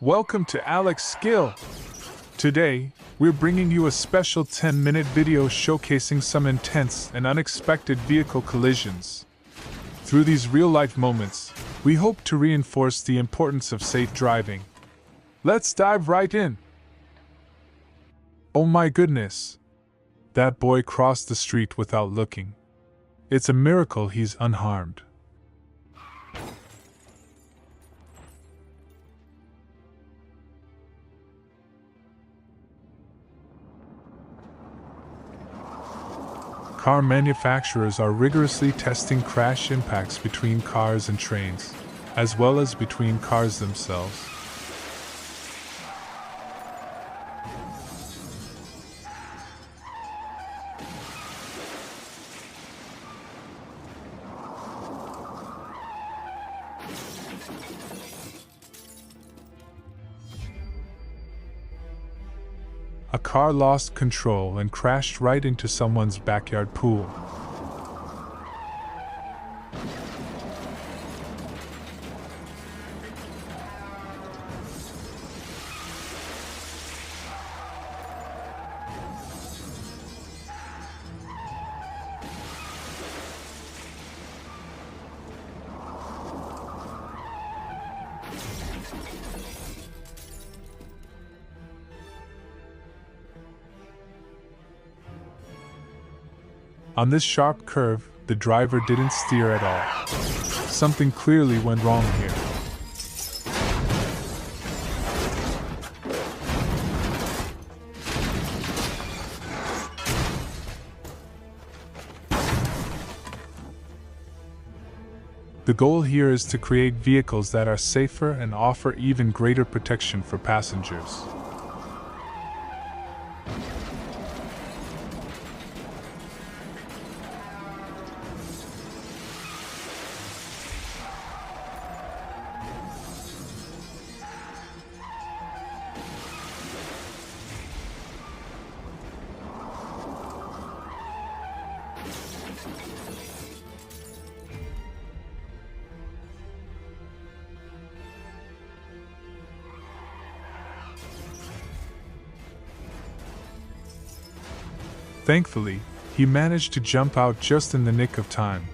Welcome to Alex Skill. Today, we're bringing you a special 10-minute video showcasing some intense and unexpected vehicle collisions. Through these real-life moments, we hope to reinforce the importance of safe driving. Let's dive right in. Oh my goodness! That boy crossed the street without looking. It's a miracle he's unharmed. Car manufacturers are rigorously testing crash impacts between cars and trains, as well as between cars themselves. A car lost control and crashed right into someone's backyard pool. On this sharp curve, the driver didn't steer at all. Something clearly went wrong here. The goal here is to create vehicles that are safer and offer even greater protection for passengers. Thankfully, he managed to jump out just in the nick of time.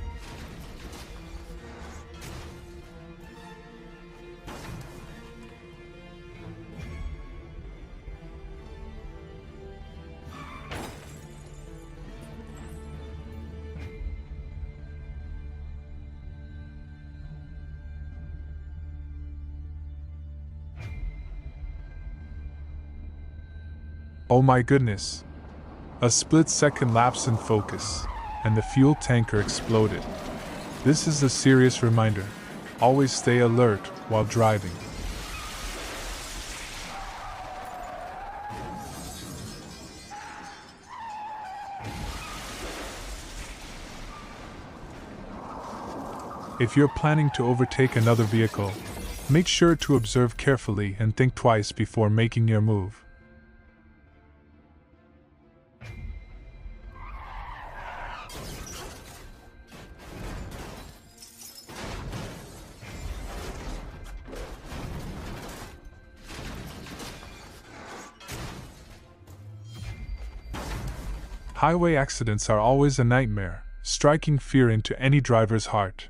Oh my goodness! A split-second lapse in focus, and the fuel tanker exploded. This is a serious reminder. Always stay alert while driving. If you're planning to overtake another vehicle, make sure to observe carefully and think twice before making your move. Highway accidents are always a nightmare, striking fear into any driver's heart.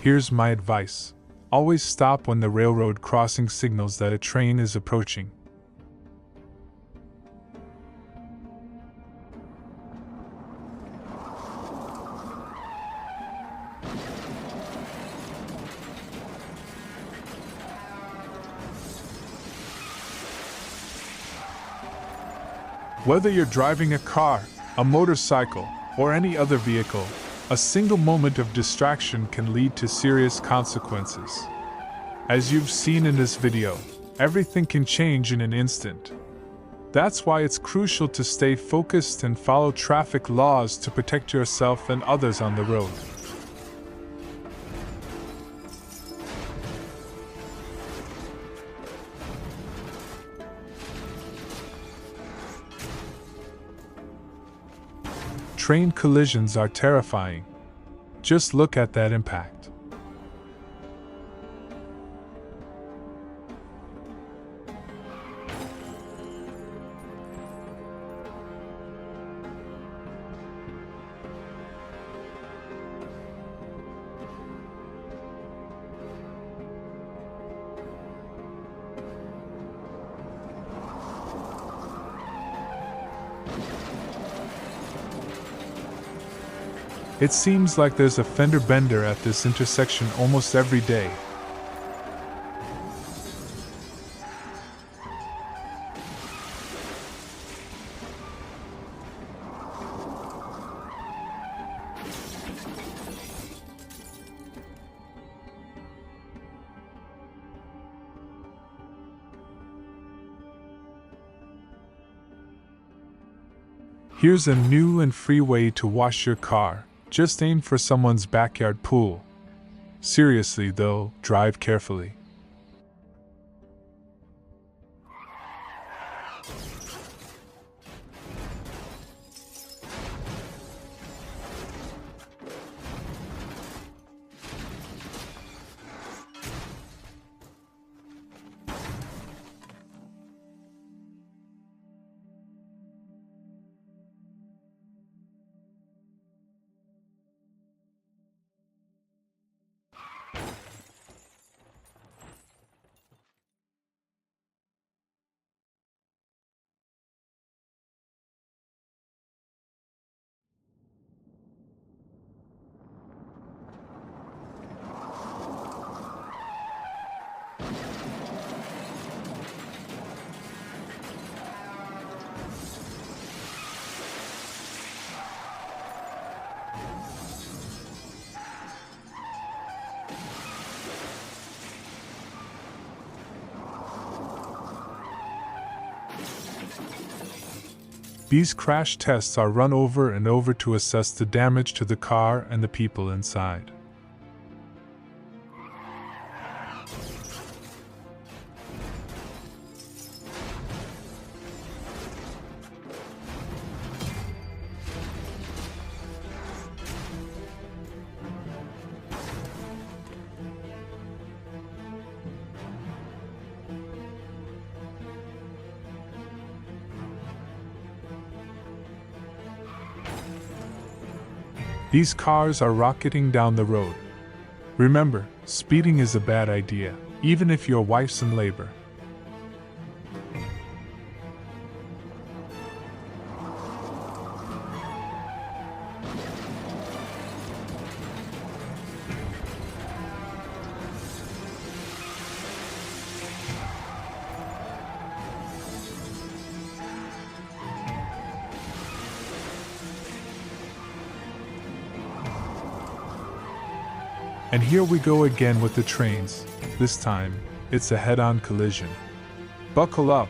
Here's my advice. Always stop when the railroad crossing signals that a train is approaching. Whether you're driving a car, a motorcycle, or any other vehicle, A single moment of distraction can lead to serious consequences. As you've seen in this video, everything can change in an instant. That's why it's crucial to stay focused and follow traffic laws to protect yourself and others on the road. Train collisions are terrifying. Just look at that impact. It seems like there's a fender bender at this intersection almost every day. Here's a new and free way to wash your car. Just aim for someone's backyard pool. Seriously though, drive carefully. These crash tests are run over and over to assess the damage to the car and the people inside. These cars are rocketing down the road. Remember, speeding is a bad idea, even if your wife's in labor. And here we go again with the trains. This time, it's a head-on collision. Buckle up.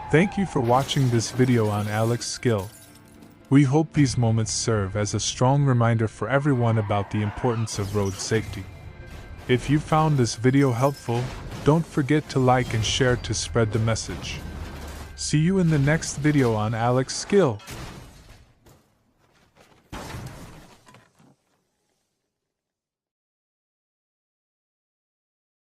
Thank you for watching this video on Alex's skill. We hope these moments serve as a strong reminder for everyone about the importance of road safety. If you found this video helpful, don't forget to like and share to spread the message. See you in the next video on Alex's skill.